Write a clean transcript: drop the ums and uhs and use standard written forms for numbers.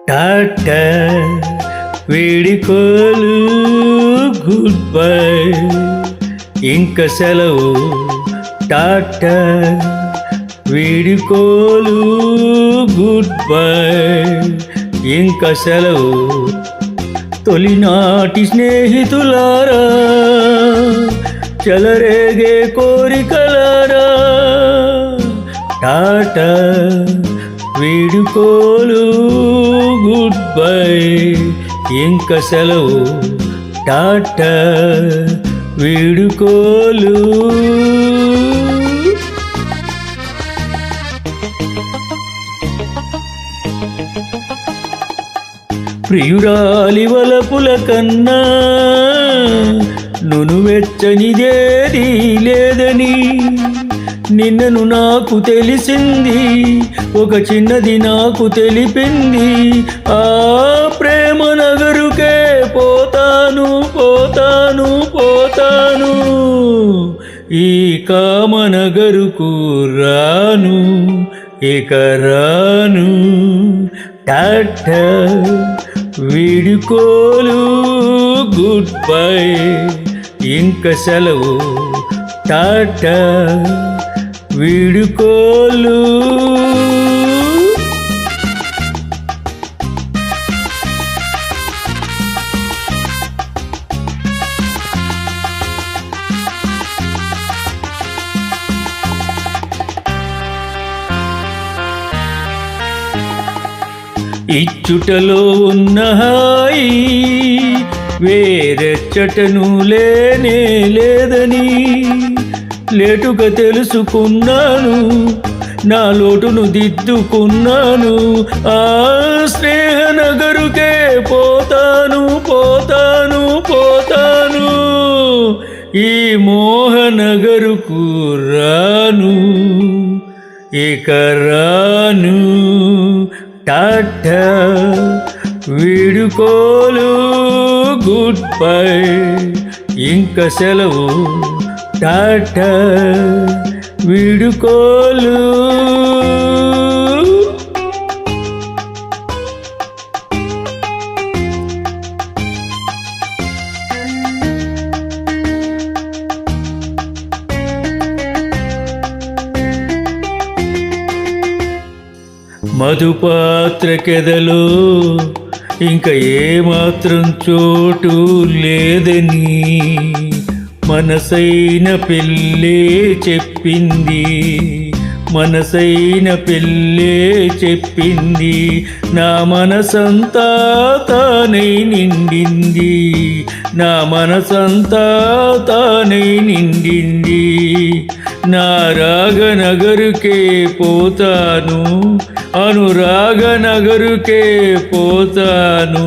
Tata వేడుకోలు good bye, ఇంక సెలవు. Tata వేడుకోలు good bye, ఇంక సెలవు. తొలినాటి స్నేహితులారా, చెలరేగే కోరికలారా, టాటా వేడుకోలు గుడ్ బై, ఇంక సెలవు. టాటా వేడుకోలు. ప్రియురాలి వలపుల కన్నా నునువెచ్చనిదేది లేదని నిన్నను నాకు తెలిసింది, ఒక చిన్నది నాకు తెలిపింది. ఆ ప్రేమ నగరుకే పోతాను పోతాను పోతాను, ఈ కామనగరుకు రాను ఇక రాను. టాటా వీడుకోలు గుడ్ బై, ఇంక సెలవు. టాటా వీడుకోలు. ఇచ్చుటలో ఉన్న హాయి వేరెచ్చటను లేనే లేదని లేటుగా తెలుసుకున్నాను, నా లోటును దిద్దుకున్నాను. ఆ స్నేహనగరుకే పోతాను పోతాను పోతాను, ఈ మోహనగరుకు రాను ఇక రాను. టాటా వీడుకోలు గుడ్ బై, ఇంక సెలవు. టాటా వీడుకోలు. మధుపాత్రకెదలో ఇంక ఏమాత్రం చోటు లేదని మనసైన పెళ్ళే చెప్పింది, మనసైన పెళ్ళే చెప్పింది. నా మనసంతా తానై నిండింది, నా మనసంతా తానై నిండింది. నా రాగనగరుకే పోతాను, అనురాగనగరుకే పోతాను.